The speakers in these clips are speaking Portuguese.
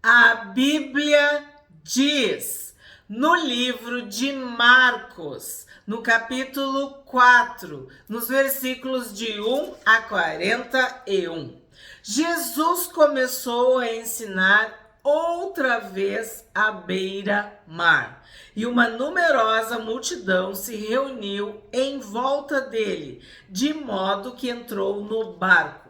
A Bíblia diz no livro de Marcos, no capítulo 4, nos versículos de 1 a 41. Jesus começou a ensinar outra vez à beira-mar, e uma numerosa multidão se reuniu em volta dele, de modo que entrou no barco,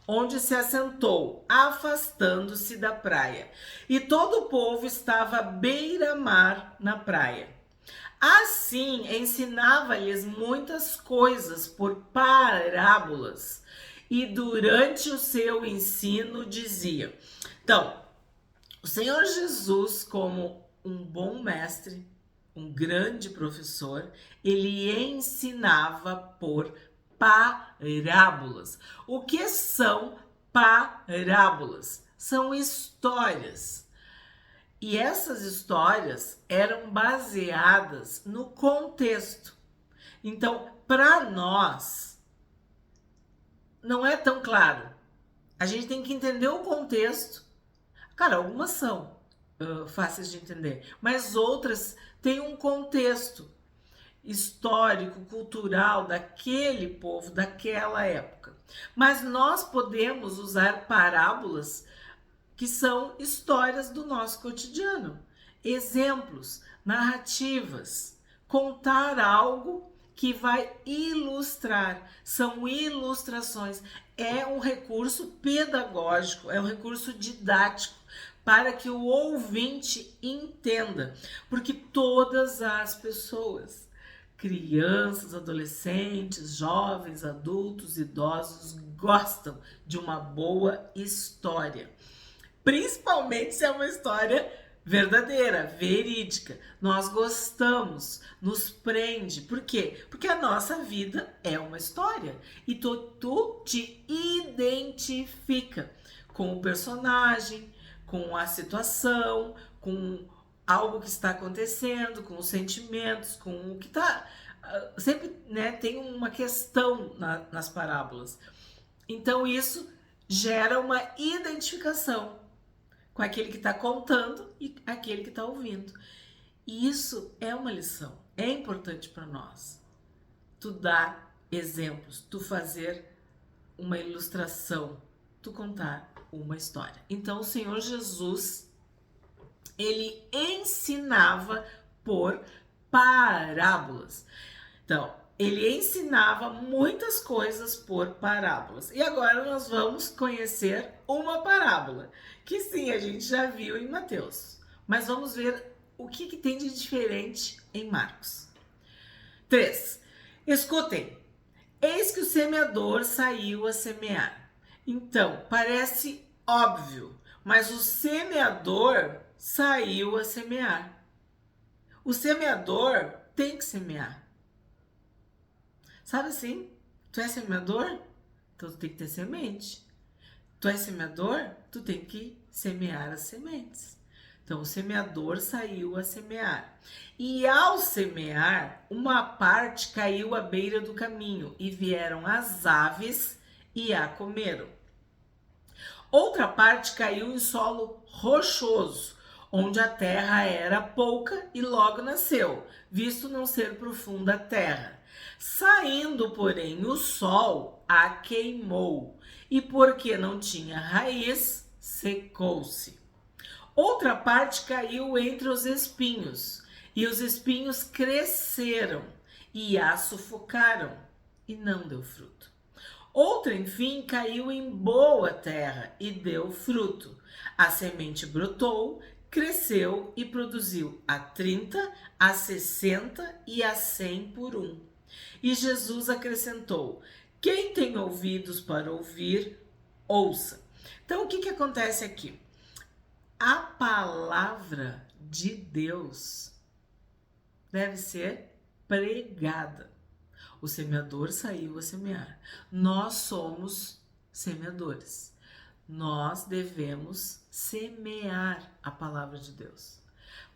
onde se assentou, afastando-se da praia. E todo o povo estava à beira-mar na praia. Assim, ensinava-lhes muitas coisas por parábolas. E durante o seu ensino dizia. Então, o Senhor Jesus, como um bom mestre, um grande professor, ele ensinava por parábolas. O que são parábolas? São histórias. E essas histórias eram baseadas no contexto. Então, para nós, não é tão claro. A gente tem que entender o contexto. Cara, algumas são fáceis de entender, mas outras têm um contexto histórico, cultural daquele povo, daquela época. Mas nós podemos usar parábolas que são histórias do nosso cotidiano, exemplos, narrativas, contar algo que vai ilustrar, são ilustrações, é um recurso pedagógico, é um recurso didático para que o ouvinte entenda, porque todas as pessoas, crianças, adolescentes, jovens, adultos, idosos, gostam de uma boa história. Principalmente se é uma história verdadeira, verídica. Nós gostamos, nos prende. Por quê? Porque a nossa vida é uma história. E tu te identifica com o personagem, com a situação, com algo que está acontecendo, com os sentimentos, com o que está. Sempre tem uma questão nas parábolas. Então isso gera uma identificação com aquele que está contando e aquele que está ouvindo. E isso é uma lição, é importante para nós. Tu dar exemplos, tu fazer uma ilustração, tu contar uma história. Então o Senhor Jesus, ele ensinava por parábolas. Então, ele ensinava muitas coisas por parábolas. E agora nós vamos conhecer uma parábola, que sim, a gente já viu em Mateus. Mas vamos ver o que tem de diferente em Marcos. 3. Escutem. Eis que o semeador saiu a semear. Então, parece óbvio, mas o semeador saiu a semear. O semeador tem que semear. Sabe assim? Tu é semeador? Então tu tem que ter semente. Tu é semeador? Tu tem que semear as sementes. Então o semeador saiu a semear. E ao semear, uma parte caiu à beira do caminho e vieram as aves e a comeram. Outra parte caiu em solo rochoso, onde a terra era pouca e logo nasceu, visto não ser profunda a terra. Saindo, porém, o sol a queimou, e porque não tinha raiz, secou-se. Outra parte caiu entre os espinhos, e os espinhos cresceram e a sufocaram, e não deu fruto. Outra, enfim, caiu em boa terra e deu fruto. A semente brotou, cresceu e produziu a 30, a 60 e a 100 por um. E Jesus acrescentou: quem tem ouvidos para ouvir, ouça. Então, o que acontece aqui? A palavra de Deus deve ser pregada. O semeador saiu a semear. Nós somos semeadores. Nós devemos semear a palavra de Deus.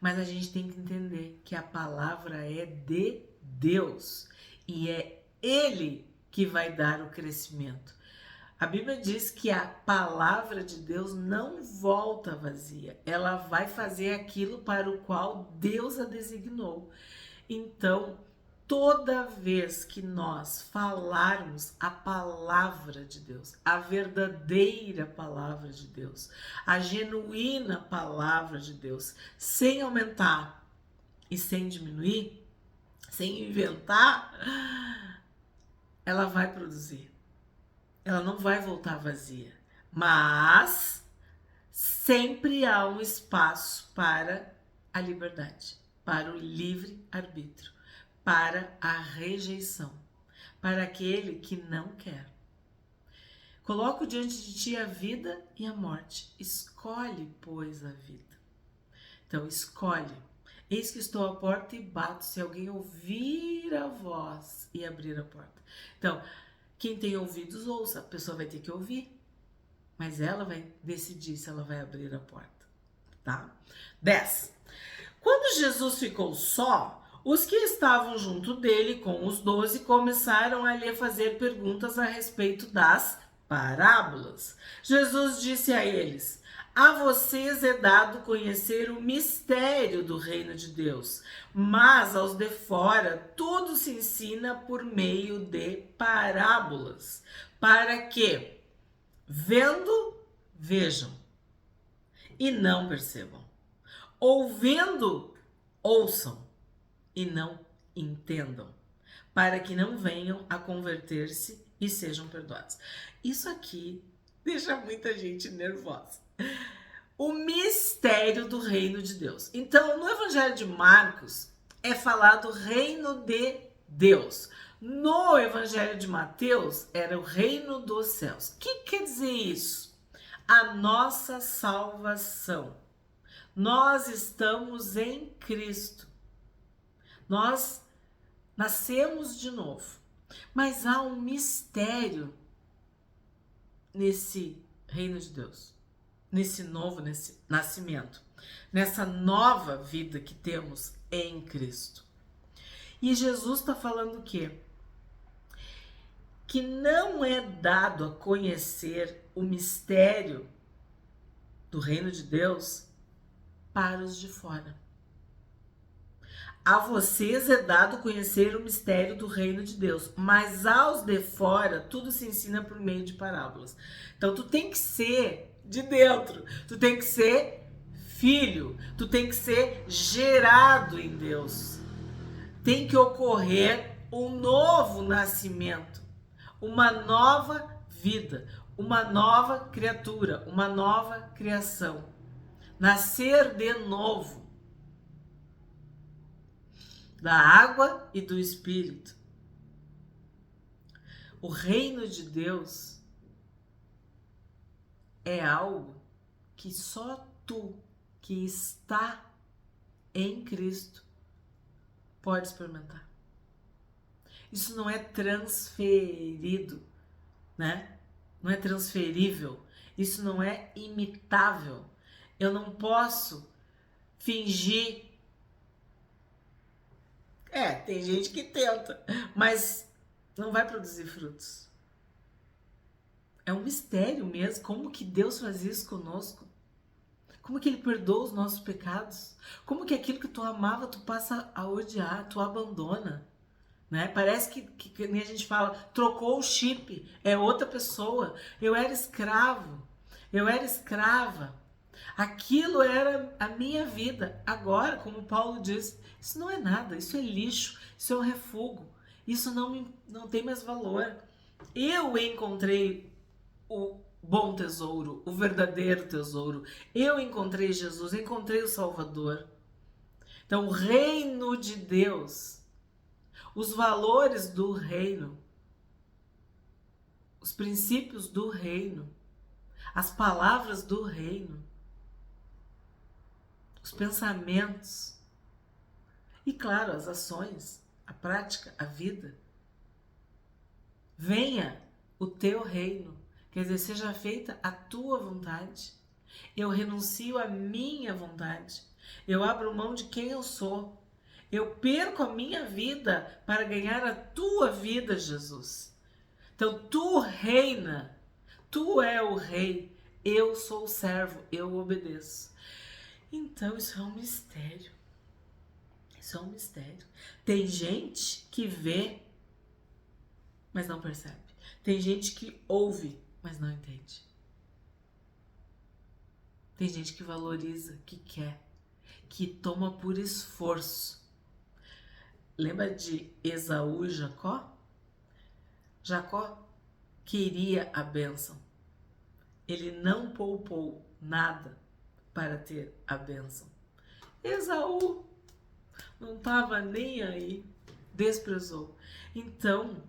Mas a gente tem que entender que a palavra é de Deus e é Ele que vai dar o crescimento. A Bíblia diz que a palavra de Deus não volta vazia. Ela vai fazer aquilo para o qual Deus a designou. Então, toda vez que nós falarmos a palavra de Deus, a verdadeira palavra de Deus, a genuína palavra de Deus, sem aumentar e sem diminuir, sem inventar, ela vai produzir. Ela não vai voltar vazia, mas sempre há um espaço para a liberdade, para o livre arbítrio, para a rejeição, para aquele que não quer. Coloco diante de ti a vida e a morte. Escolhe, pois, a vida. Então, escolhe. Eis que estou à porta e bato, se alguém ouvir a voz e abrir a porta. Então, quem tem ouvidos, ouça. A pessoa vai ter que ouvir, mas ela vai decidir se ela vai abrir a porta, tá? 10. Quando Jesus ficou só, os que estavam junto dele com os 12 começaram a lhe fazer perguntas a respeito das parábolas. Jesus disse a eles: a vocês é dado conhecer o mistério do reino de Deus, mas aos de fora tudo se ensina por meio de parábolas, para que, vendo, vejam e não percebam, ouvindo, ouçam e não entendam, para que não venham a converter-se e sejam perdoados. Isso aqui deixa muita gente nervosa. O mistério do reino de Deus. Então, no Evangelho de Marcos é falado o reino de Deus. No Evangelho de Mateus era o reino dos céus. O que quer dizer isso? A nossa salvação. Nós estamos em Cristo. Nós nascemos de novo. Mas há um mistério nesse reino de Deus. Nesse nascimento, nessa nova vida que temos em Cristo. E Jesus está falando o quê? Que não é dado a conhecer o mistério do reino de Deus para os de fora. A vocês é dado conhecer o mistério do reino de Deus, mas aos de fora tudo se ensina por meio de parábolas. Então tu tem que ser de dentro, tu tem que ser filho, tu tem que ser gerado em Deus. Tem que ocorrer um novo nascimento, uma nova vida, uma nova criatura, uma nova criação. Nascer de novo da água e do Espírito. O reino de Deus é algo que só tu que está em Cristo pode experimentar. Isso não é transferido, né? Não é transferível. Isso não é imitável. Eu não posso fingir. Tem gente que tenta, mas não vai produzir frutos. É um mistério mesmo, como que Deus faz isso conosco. Como que Ele perdoa os nossos pecados. Como que aquilo que tu amava, tu passa a odiar, tu abandona. Né? Parece que nem a gente fala, trocou o chip, é outra pessoa. Eu era escravo, eu era escrava. Aquilo era a minha vida. Agora, como Paulo diz, isso não é nada, isso é lixo, isso é um refúgio, isso não tem mais valor. Eu encontrei o bom tesouro, o verdadeiro tesouro. Eu encontrei Jesus, encontrei o Salvador. Então, o reino de Deus, os valores do reino, os princípios do reino, as palavras do reino, os pensamentos e, claro, as ações, a prática, a vida. Venha o teu reino, quer dizer, seja feita a tua vontade. Eu renuncio à minha vontade. Eu abro mão de quem eu sou. Eu perco a minha vida para ganhar a tua vida, Jesus. Então, tu reina, Tu é o rei, eu sou o servo, eu obedeço. Então isso é um mistério. Isso é um mistério. Tem gente que vê, mas não percebe. Tem gente que ouve, mas não entende. Tem gente que valoriza, que quer, que toma por esforço. Lembra de Esaú e Jacó? Jacó queria a bênção. Ele não poupou nada para ter a bênção. Esaú não estava nem aí, desprezou. Então,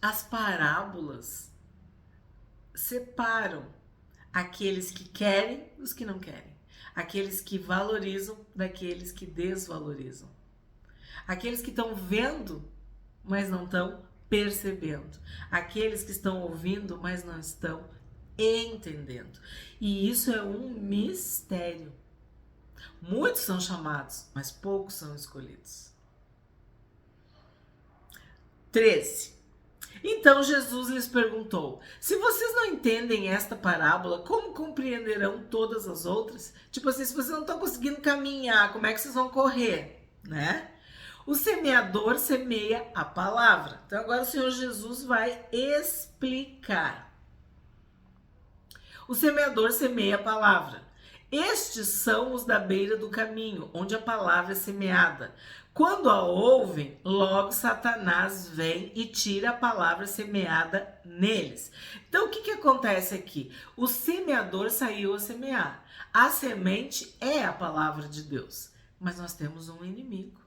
as parábolas separam aqueles que querem dos que não querem, aqueles que valorizam daqueles que desvalorizam, aqueles que estão vendo, mas não estão percebendo, aqueles que estão ouvindo, mas não estão entendendo. E isso é um mistério. Muitos são chamados, mas poucos são escolhidos. 13. Então Jesus lhes perguntou: se vocês não entendem esta parábola, como compreenderão todas as outras? Tipo assim, se vocês não estão conseguindo caminhar, como é que vocês vão correr, né? O semeador semeia a palavra. Então agora o Senhor Jesus vai explicar. O semeador semeia a palavra. Estes são os da beira do caminho, onde a palavra é semeada. Quando a ouvem, logo Satanás vem e tira a palavra semeada neles. Então, o que acontece aqui? O semeador saiu a semear. A semente é a palavra de Deus. Mas nós temos um inimigo.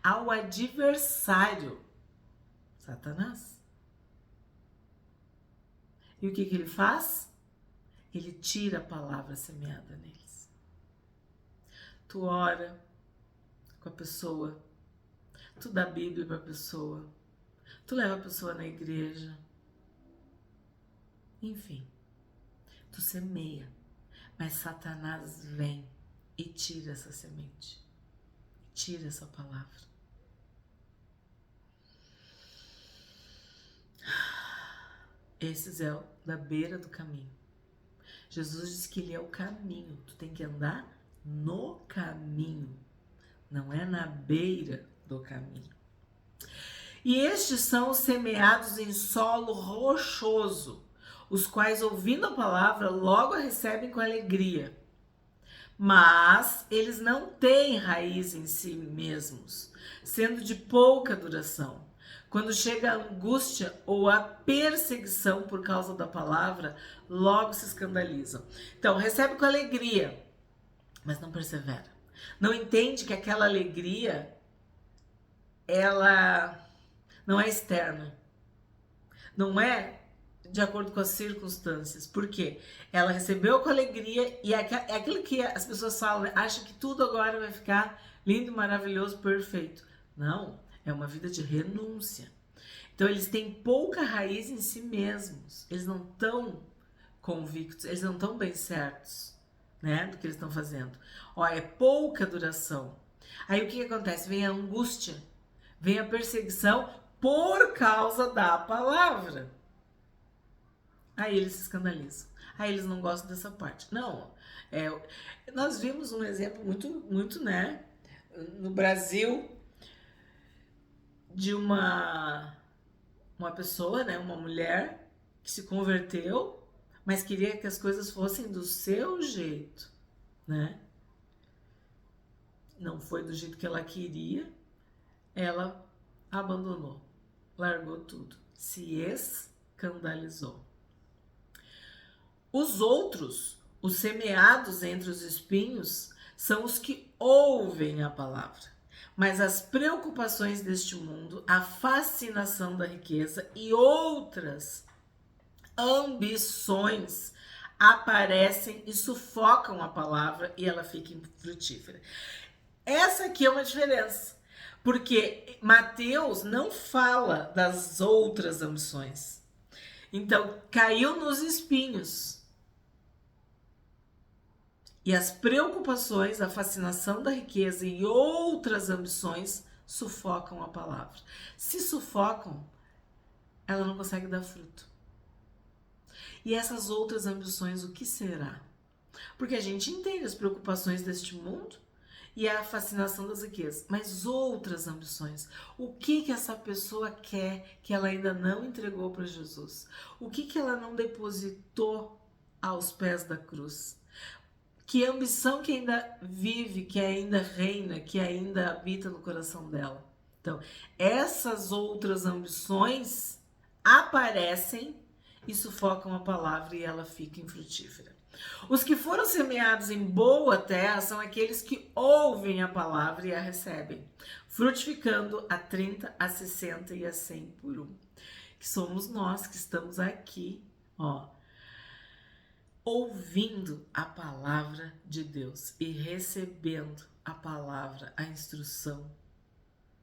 Há o adversário, Satanás. E o que ele faz? Ele tira a palavra semeada neles. Tu ora com a pessoa, tu dá a Bíblia para a pessoa, tu leva a pessoa na igreja, enfim, tu semeia, mas Satanás vem e tira essa semente, tira essa palavra. Esses é o da beira do caminho. Jesus diz que ele é o caminho, tu tem que andar no caminho, não é na beira do caminho. E estes são os semeados em solo rochoso, os quais, ouvindo a palavra, logo a recebem com alegria. Mas eles não têm raiz em si mesmos, sendo de pouca duração. Quando chega a angústia ou a perseguição por causa da palavra, logo se escandalizam. Então, recebe com alegria, mas não persevera. Não entende que aquela alegria, ela não é externa. Não é de acordo com as circunstâncias. Por quê? Ela recebeu com alegria e é aquilo que as pessoas falam, né? Acha que tudo agora vai ficar lindo, maravilhoso, perfeito. Não, é uma vida de renúncia. Então eles têm pouca raiz em si mesmos. Eles não estão convictos, eles não estão bem certos, né, do que eles estão fazendo. Ó, é pouca duração. Aí o que acontece? Vem a angústia, vem a perseguição por causa da palavra. Aí eles se escandalizam. Aí eles não gostam dessa parte. Não, nós vimos um exemplo muito, né, no Brasil, de uma pessoa, né, uma mulher que se converteu, mas queria que as coisas fossem do seu jeito, né? Não foi do jeito que ela queria, ela abandonou, largou tudo, se escandalizou. Os outros, os semeados entre os espinhos, são os que ouvem a palavra. Mas as preocupações deste mundo, a fascinação da riqueza e outras ambições aparecem e sufocam a palavra e ela fica infrutífera. Essa aqui é uma diferença, porque Mateus não fala das outras ambições. Então, caiu nos espinhos. E as preocupações, a fascinação da riqueza e outras ambições sufocam a palavra. Se sufocam, ela não consegue dar fruto. E essas outras ambições, o que será? Porque a gente entende as preocupações deste mundo e a fascinação das riquezas, mas outras ambições. O que essa pessoa quer que ela ainda não entregou para Jesus? O que ela não depositou aos pés da cruz? Que ambição que ainda vive, que ainda reina, que ainda habita no coração dela. Então, essas outras ambições aparecem e sufocam a palavra e ela fica infrutífera. Os que foram semeados em boa terra são aqueles que ouvem a palavra e a recebem, frutificando a 30, a 60 e a 100 por um. Que somos nós que estamos aqui, ouvindo a palavra de Deus e recebendo a palavra, a instrução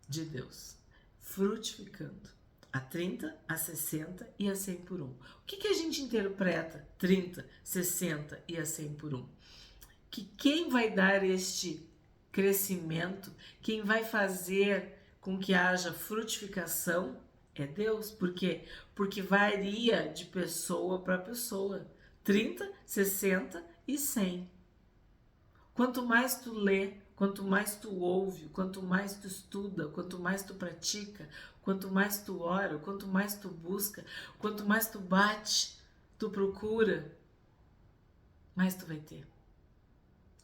de Deus, frutificando a 30, a 60 e a 100 por um. O que a gente interpreta 30, 60 e a 100 por um? Que quem vai dar este crescimento, quem vai fazer com que haja frutificação é Deus. Por quê? Porque varia de pessoa para pessoa. 30, 60 e 100. Quanto mais tu lê, quanto mais tu ouve, quanto mais tu estuda, quanto mais tu pratica, quanto mais tu ora, quanto mais tu busca, quanto mais tu bate, tu procura, mais tu vai ter.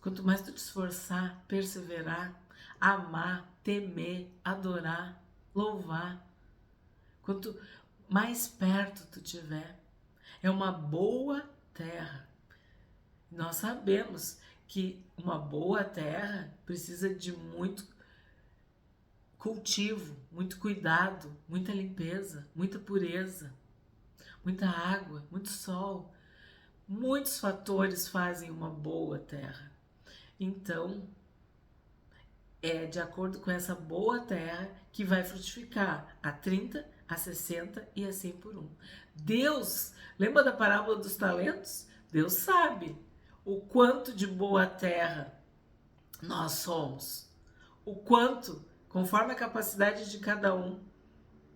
Quanto mais tu te esforçar, perseverar, amar, temer, adorar, louvar, quanto mais perto tu tiver, é uma boa terra. Nós sabemos que uma boa terra precisa de muito cultivo, muito cuidado, muita limpeza, muita pureza, muita água, muito sol. Muitos fatores fazem uma boa terra. Então, é de acordo com essa boa terra que vai frutificar a 30, a 60 e a 100 por um. Deus, lembra da parábola dos talentos? Deus sabe o quanto de boa terra nós somos. O quanto, conforme a capacidade de cada um,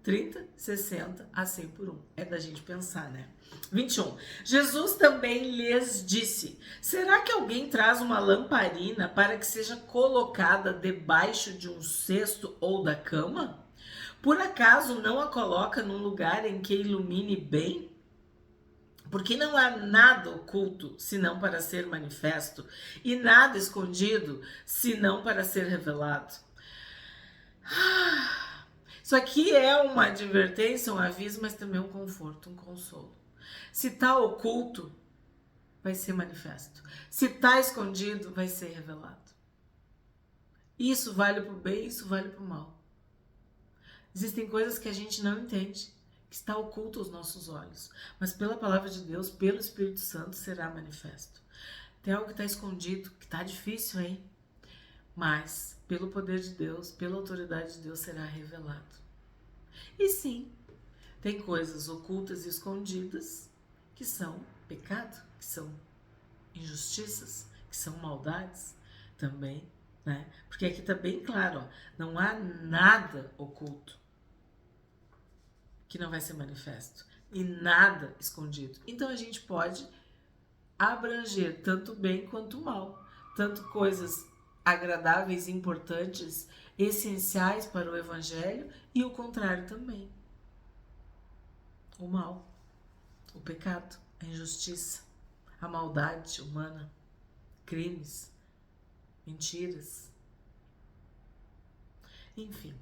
30, 60 a 100 por um. É da gente pensar, né? 21. Jesus também lhes disse: será que alguém traz uma lamparina para que seja colocada debaixo de um cesto ou da cama? Por acaso não a coloca num lugar em que ilumine bem? Porque não há nada oculto senão para ser manifesto, e nada escondido senão para ser revelado. Isso aqui é uma advertência, um aviso, mas também um conforto, um consolo. Se está oculto, vai ser manifesto. Se está escondido, vai ser revelado. Isso vale para o bem, isso vale para o mal. Existem coisas que a gente não entende, que está oculto aos nossos olhos, mas pela palavra de Deus, pelo Espírito Santo, será manifesto. Tem algo que está escondido, que está difícil, hein? Mas, pelo poder de Deus, pela autoridade de Deus, será revelado. E sim, tem coisas ocultas e escondidas que são pecado, que são injustiças, que são maldades também, né? Porque aqui está bem claro, não há nada oculto que não vai ser manifesto e nada escondido. Então a gente pode abranger tanto o bem quanto o mal, tanto coisas agradáveis, importantes, essenciais para o evangelho e o contrário também. O mal, o pecado, a injustiça, a maldade humana, crimes, mentiras. Enfim,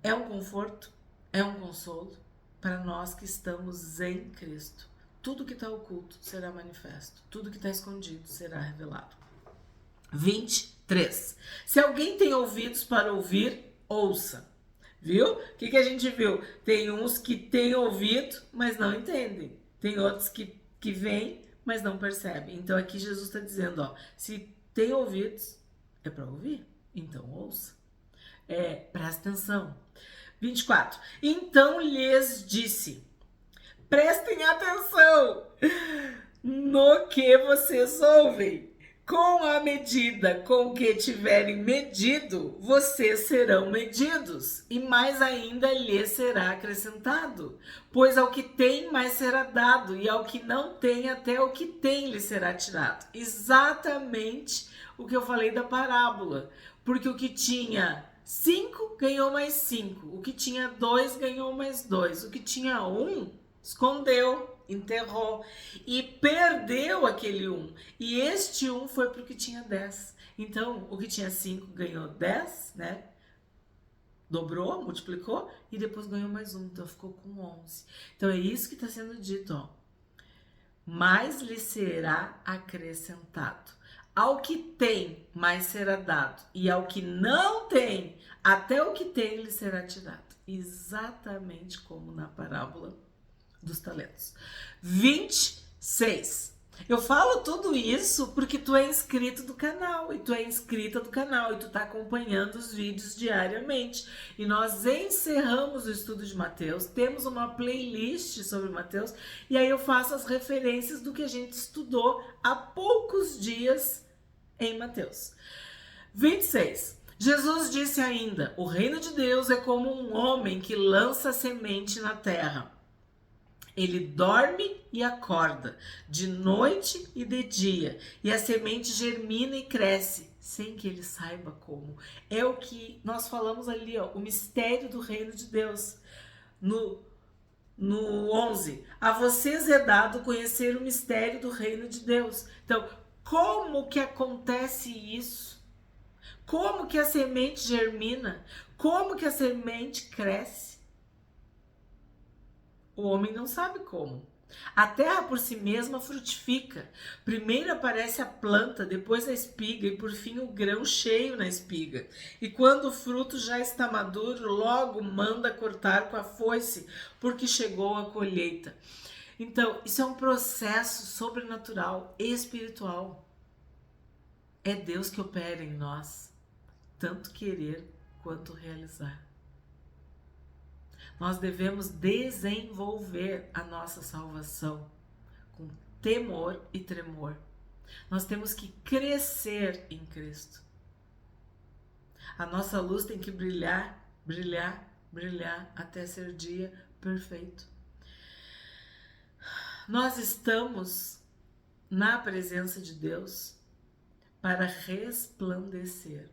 é um conforto, é um consolo para nós que estamos em Cristo. Tudo que está oculto será manifesto, tudo que está escondido será revelado. 23. Se alguém tem ouvidos para ouvir, ouça. Viu? O que a gente viu? Tem uns que têm ouvido, mas não entendem. Tem outros que veem, mas não percebem. Então aqui Jesus está dizendo, se tem ouvidos, é para ouvir. Então ouça. Presta atenção. 24. Então lhes disse: prestem atenção no que vocês ouvem. Com a medida com que tiverem medido, vocês serão medidos, e mais ainda lhes será acrescentado. Pois ao que tem, mais será dado, e ao que não tem, até o que tem lhe será tirado. Exatamente o que eu falei da parábola. Porque o que tinha 5 ganhou mais 5, o que tinha 2 ganhou mais 2, o que tinha 1 escondeu, enterrou e perdeu aquele 1. E este 1 foi para o que tinha 10. Então, o que tinha 5 ganhou 10, né? Dobrou, multiplicou e depois ganhou mais 1. Então, ficou com 11. Então, é isso que está sendo dito, ó. Mais lhe será acrescentado. Ao que tem, mais será dado. E ao que não tem, até o que tem lhe será tirado. Exatamente como na parábola dos talentos. 26. Eu falo tudo isso porque tu é inscrito do canal e tu é inscrita do canal e tu tá acompanhando os vídeos diariamente. E nós encerramos o estudo de Mateus, temos uma playlist sobre Mateus e aí eu faço as referências do que a gente estudou há poucos dias em Mateus. 26. Jesus disse ainda: o reino de Deus é como um homem que lança semente na terra. Ele dorme e acorda, de noite e de dia, e a semente germina e cresce, sem que ele saiba como. É o que nós falamos ali, ó, o mistério do reino de Deus. No 11, a vocês é dado conhecer o mistério do reino de Deus. Então, como que acontece isso? Como que a semente germina? Como que a semente cresce? O homem não sabe como. A terra por si mesma frutifica. Primeiro aparece a planta, depois a espiga e por fim o grão cheio na espiga. E quando o fruto já está maduro, logo manda cortar com a foice, porque chegou a colheita. Então, isso é um processo sobrenatural, espiritual. É Deus que opera em nós, tanto querer quanto realizar. Nós devemos desenvolver a nossa salvação com temor e tremor. Nós temos que crescer em Cristo. A nossa luz tem que brilhar, brilhar, brilhar até ser dia perfeito. Nós estamos na presença de Deus para resplandecer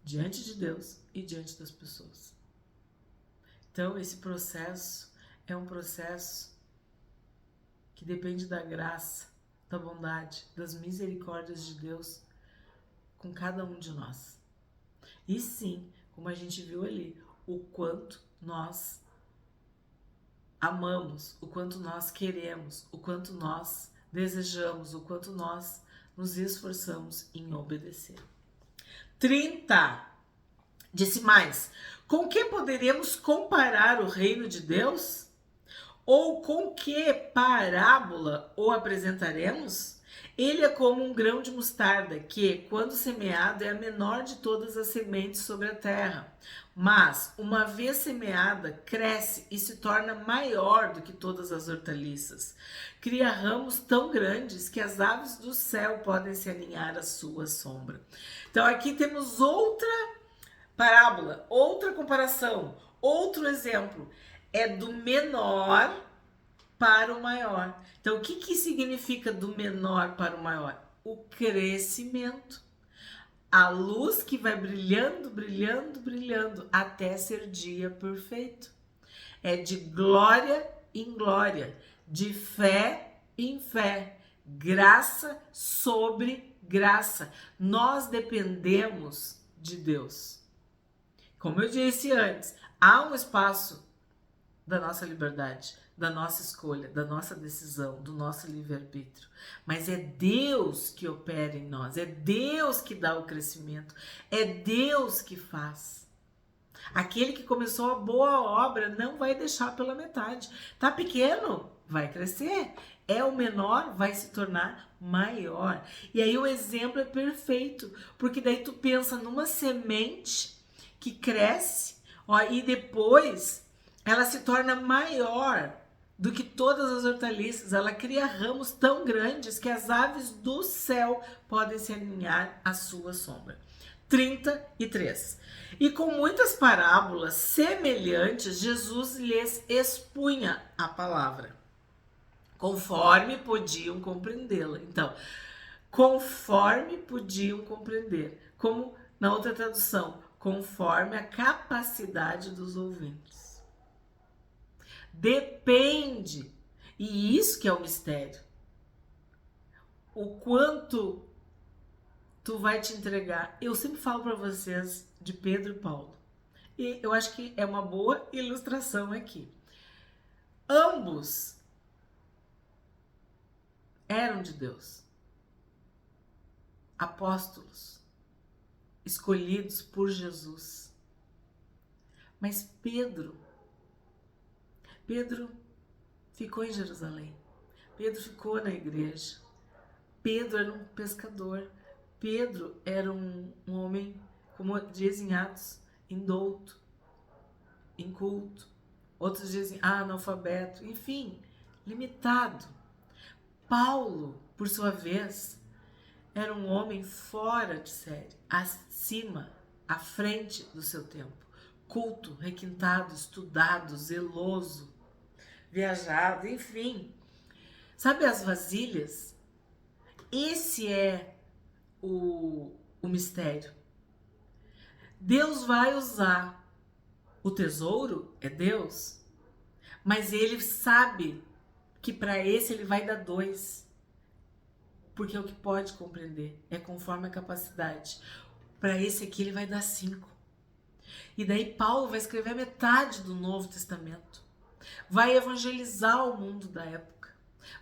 diante de Deus e diante das pessoas. Então, esse processo é um processo que depende da graça, da bondade, das misericórdias de Deus com cada um de nós. E sim, como a gente viu ali, o quanto nós amamos, o quanto nós queremos, o quanto nós desejamos, o quanto nós nos esforçamos em obedecer. 30. Disse mais: com que poderemos comparar o reino de Deus? Ou com que parábola o apresentaremos? Ele é como um grão de mostarda que, quando semeado, é a menor de todas as sementes sobre a terra. Mas, uma vez semeada, cresce e se torna maior do que todas as hortaliças. Cria ramos tão grandes que as aves do céu podem se aninhar à sua sombra. Então, aqui temos outra parábola, outra comparação, outro exemplo. É do menor para o maior. Então, o que significa do menor para o maior? O crescimento. A luz que vai brilhando, brilhando, brilhando até ser dia perfeito. É de glória em glória, de fé em fé, graça sobre graça. Nós dependemos de Deus. Como eu disse antes, há um espaço da nossa liberdade, da nossa escolha, da nossa decisão, do nosso livre-arbítrio. Mas é Deus que opera em nós, é Deus que dá o crescimento, é Deus que faz. Aquele que começou a boa obra não vai deixar pela metade. Tá pequeno? Vai crescer. É o menor, vai se tornar maior. E aí o exemplo é perfeito, porque daí tu pensa numa semente que cresce, ó, e depois ela se torna maior do que todas as hortaliças. Ela cria ramos tão grandes que as aves do céu podem se aninhar à sua sombra. 33. E com muitas parábolas semelhantes, Jesus lhes expunha a palavra, conforme podiam compreendê-la. Então, conforme podiam compreender. Como na outra tradução, conforme a capacidade dos ouvintes. Depende, e isso que é o mistério, o quanto tu vai te entregar. Eu sempre falo para vocês de Pedro e Paulo, e eu acho que é uma boa ilustração aqui. Ambos eram de Deus, apóstolos, escolhidos por Jesus. Mas Pedro ficou em Jerusalém. Pedro ficou na igreja. Pedro era um pescador. Pedro era um homem, como dizem Atos, indouto, inculto. Outros dizem analfabeto. Enfim, limitado. Paulo, por sua vez, era um homem fora de série, acima, à frente do seu tempo. Culto, requintado, estudado, zeloso, viajado, enfim. Sabe as vasilhas? Esse é o mistério. Deus vai usar. O tesouro é Deus, mas ele sabe que para esse ele vai dar 2. Porque é o que pode compreender, é conforme a capacidade. Para esse aqui ele vai dar 5. E daí Paulo vai escrever metade do Novo Testamento. Vai evangelizar o mundo da época.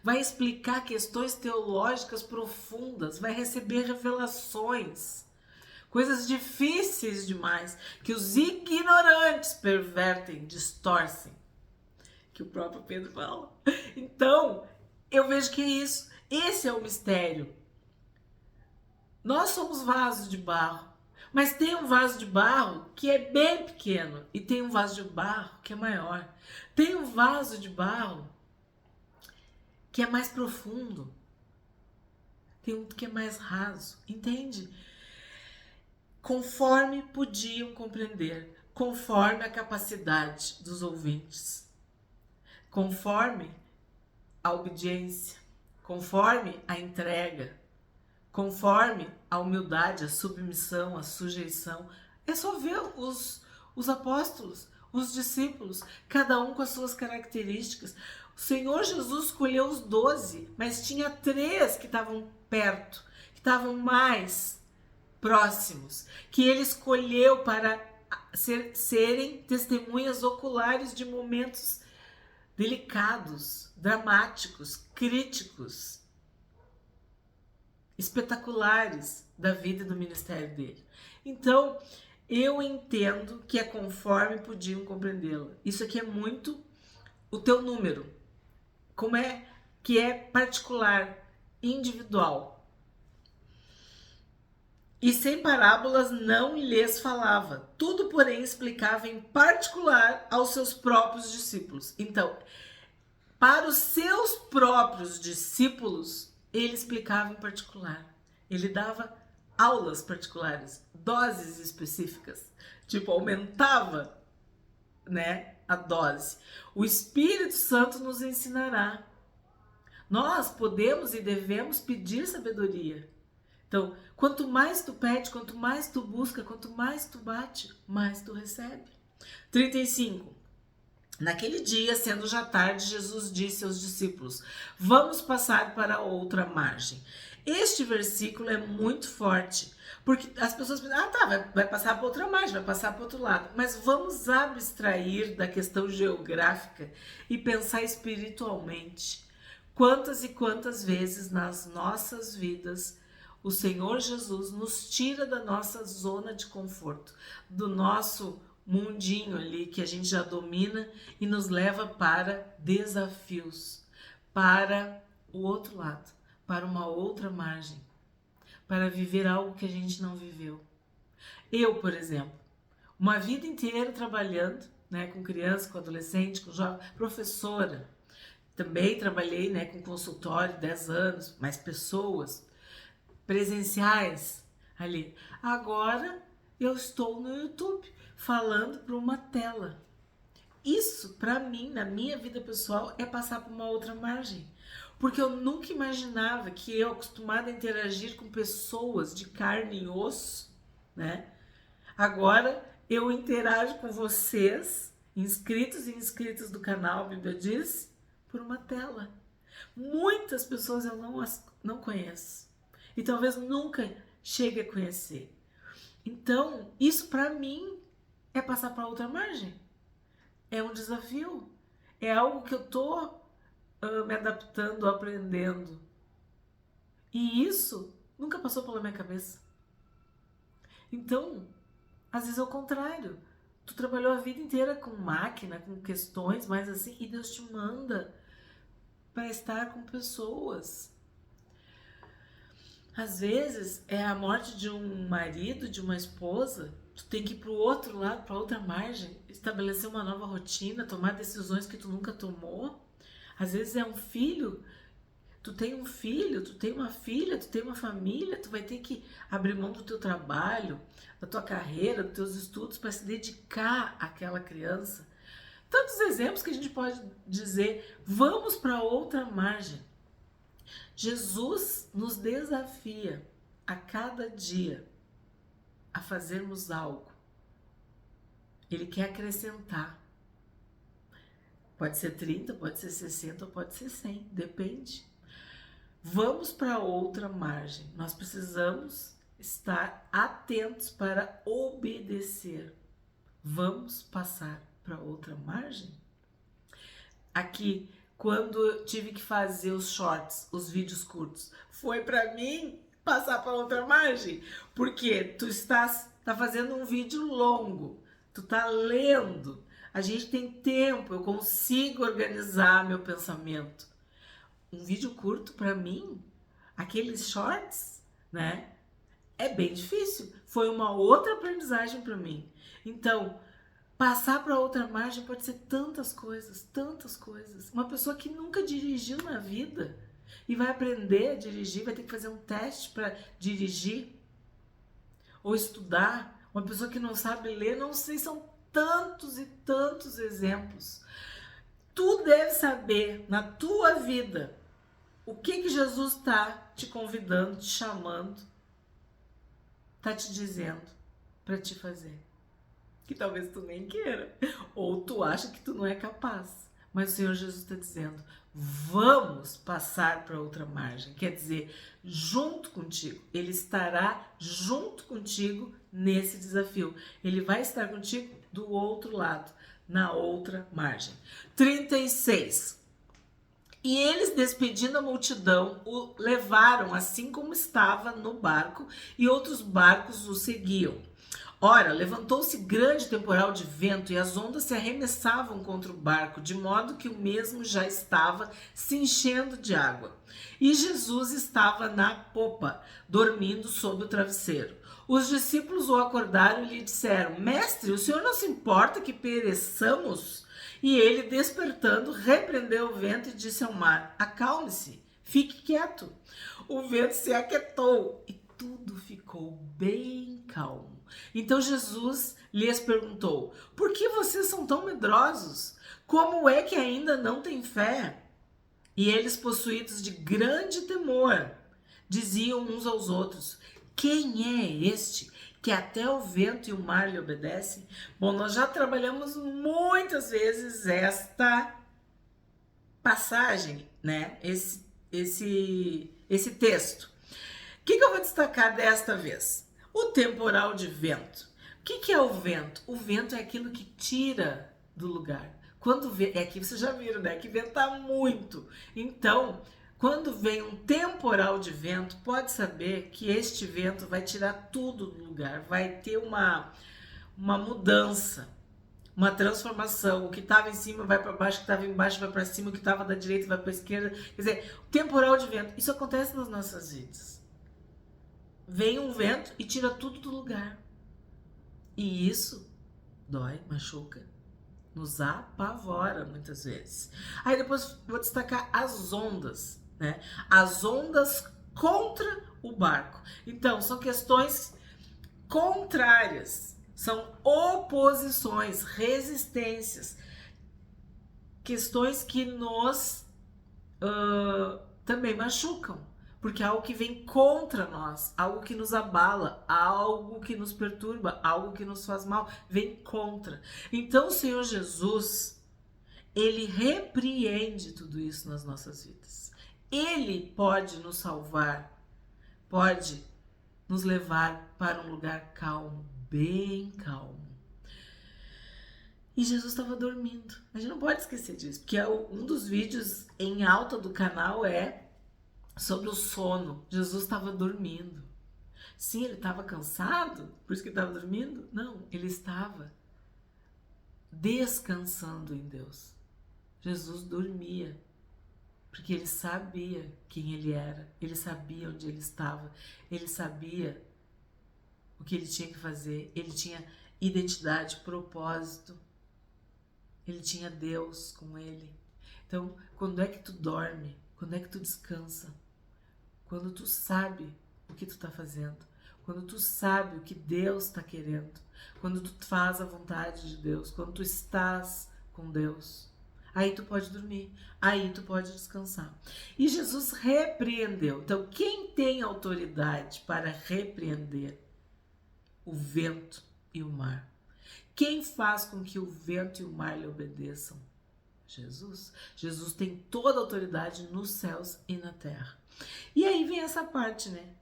Vai explicar questões teológicas profundas. Vai receber revelações. Coisas difíceis demais que os ignorantes pervertem, distorcem. Que o próprio Pedro fala. Então, eu vejo que é isso. Esse é o mistério. Nós somos vasos de barro, mas tem um vaso de barro que é bem pequeno e tem um vaso de barro que é maior. Tem um vaso de barro que é mais profundo. Tem um que é mais raso, entende? Conforme podiam compreender, conforme a capacidade dos ouvintes, conforme a obediência, conforme a entrega, conforme a humildade, a submissão, a sujeição. É só ver os apóstolos, os discípulos, cada um com as suas características. O Senhor Jesus escolheu os 12, mas tinha 3 que estavam perto, que estavam mais próximos, que ele escolheu para serem testemunhas oculares de momentos delicados, dramáticos, críticos, espetaculares da vida e do ministério dele. Então, eu entendo que é conforme podiam compreendê-la. Isso aqui é muito o teu número, como é que é particular, individual. E sem parábolas não lhes falava. Tudo, porém, explicava em particular aos seus próprios discípulos. Então, para os seus próprios discípulos, ele explicava em particular. Ele dava aulas particulares, doses específicas. Tipo, aumentava, né, a dose. O Espírito Santo nos ensinará. Nós podemos e devemos pedir sabedoria. Então, quanto mais tu pede, quanto mais tu busca, quanto mais tu bate, mais tu recebe. 35. Naquele dia, sendo já tarde, Jesus disse aos discípulos: vamos passar para outra margem. Este versículo é muito forte, porque as pessoas pensam, vai passar para outra margem, vai passar para outro lado. Mas vamos abstrair da questão geográfica e pensar espiritualmente. Quantas e quantas vezes nas nossas vidas o Senhor Jesus nos tira da nossa zona de conforto, do nosso mundinho ali que a gente já domina e nos leva para desafios, para o outro lado, para uma outra margem, para viver algo que a gente não viveu. Eu, por exemplo, uma vida inteira trabalhando, né, com criança, com adolescente, com jovem, professora, Também trabalhei, né, com consultório 10 anos, mais pessoas presenciais ali. Agora eu estou no YouTube falando para uma tela. Isso, para mim, na minha vida pessoal, é passar por uma outra margem. Porque eu nunca imaginava que eu, acostumada a interagir com pessoas de carne e osso, né? Agora eu interajo com vocês, inscritos e inscritas do canal Bíblia Diz, por uma tela. Muitas pessoas eu não conheço. E talvez nunca chegue a conhecer. Então, isso para mim é passar para outra margem. É um desafio. É algo que eu tô me adaptando, aprendendo. E isso nunca passou pela minha cabeça. Então, às vezes é o contrário. Tu trabalhou a vida inteira com máquina, com questões, mas assim, e Deus te manda para estar com pessoas. Às vezes é a morte de um marido, de uma esposa, tu tem que ir pro outro lado, para outra margem, estabelecer uma nova rotina, tomar decisões que tu nunca tomou. Às vezes é um filho, tu tem um filho, tu tem uma filha, tu tem uma família, tu vai ter que abrir mão do teu trabalho, da tua carreira, dos teus estudos para se dedicar àquela criança. Tantos exemplos que a gente pode dizer, vamos para outra margem. Jesus nos desafia a cada dia a fazermos algo. Ele quer acrescentar. Pode ser 30, pode ser 60, pode ser 100, depende. Vamos para outra margem. Nós precisamos estar atentos para obedecer. Vamos passar para outra margem? Aqui, quando eu tive que fazer os shorts, os vídeos curtos, foi para mim passar para outra margem, porque tu tá fazendo um vídeo longo, tu tá lendo, a gente tem tempo, eu consigo organizar meu pensamento. Um vídeo curto para mim, aqueles shorts, né, é bem difícil. Foi uma outra aprendizagem para mim. Então, passar para outra margem pode ser tantas coisas, tantas coisas. Uma pessoa que nunca dirigiu na vida e vai aprender a dirigir, vai ter que fazer um teste para dirigir ou estudar. Uma pessoa que não sabe ler, não sei, são tantos e tantos exemplos. Tu deve saber na tua vida o que Jesus está te convidando, te chamando, está te dizendo para te fazer. Que talvez tu nem queira, ou tu acha que tu não é capaz. Mas o Senhor Jesus está dizendo, vamos passar para outra margem. Quer dizer, junto contigo. Ele estará junto contigo nesse desafio. Ele vai estar contigo do outro lado, na outra margem. 36. E eles, despedindo a multidão, o levaram assim como estava no barco, e outros barcos o seguiam. Ora, levantou-se grande temporal de vento e as ondas se arremessavam contra o barco, de modo que o mesmo já estava se enchendo de água. E Jesus estava na popa, dormindo sob o travesseiro. Os discípulos o acordaram e lhe disseram, Mestre, o senhor não se importa que pereçamos? E ele, despertando, repreendeu o vento e disse ao mar, acalme-se, fique quieto. O vento se aquietou e tudo ficou bem calmo. Então Jesus lhes perguntou, por que vocês são tão medrosos? Como é que ainda não têm fé? E eles, possuídos de grande temor, diziam uns aos outros, quem é este que até o vento e o mar lhe obedecem? Bom, nós já trabalhamos muitas vezes esta passagem, né? Esse texto. O que eu vou destacar desta vez? O temporal de vento. O que é o vento? O vento é aquilo que tira do lugar. Quando vem, aqui vocês já viram, né? Que venta muito. Então, quando vem um temporal de vento, pode saber que este vento vai tirar tudo do lugar. Vai ter uma mudança, uma transformação. O que estava em cima vai para baixo, o que estava embaixo vai para cima, o que estava da direita vai para a esquerda. Quer dizer, o temporal de vento. Isso acontece nas nossas vidas. Vem um vento e tira tudo do lugar. E isso dói, machuca. nos apavora muitas vezes. Aí depois vou destacar as ondas, né? As ondas contra o barco. Então, são questões contrárias, são oposições, resistências, questões que nos também machucam, porque é algo que vem contra nós, algo que nos abala, algo que nos perturba, algo que nos faz mal, vem contra. Então o Senhor Jesus, ele repreende tudo isso nas nossas vidas. Ele pode nos salvar, pode nos levar para um lugar calmo, bem calmo. E Jesus estava dormindo. A gente não pode esquecer disso, porque um dos vídeos em alta do canal é sobre o sono. Jesus estava dormindo. Sim, ele estava cansado, por isso que ele estava dormindo? Não, ele estava descansando em Deus. Jesus dormia, porque ele sabia quem ele era, ele sabia onde ele estava, ele sabia o que ele tinha que fazer, ele tinha identidade, propósito. Ele tinha Deus com ele. Então, quando é que tu dorme? Quando é que tu descansa? Quando tu sabe o que tu tá fazendo. Quando tu sabe o que Deus está querendo. Quando tu faz a vontade de Deus. Quando tu estás com Deus. Aí tu pode dormir. Aí tu pode descansar. E Jesus repreendeu. Então, quem tem autoridade para repreender o vento e o mar? Quem faz com que o vento e o mar lhe obedeçam? Jesus. Jesus tem toda a autoridade nos céus e na terra. E aí vem essa parte, né?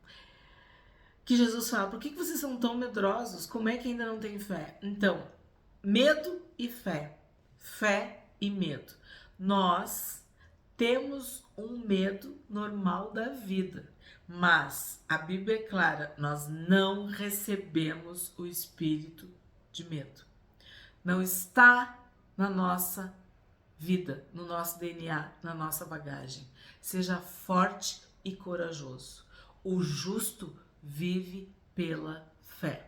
Que Jesus fala, por que vocês são tão medrosos? Como é que ainda não tem fé? Então, medo e fé. Fé e medo. Nós temos um medo normal da vida. Mas a Bíblia é clara, nós não recebemos o espírito de medo. Não está na nossa vida, no nosso DNA, na nossa bagagem. Seja forte e corajoso. O justo vive pela fé.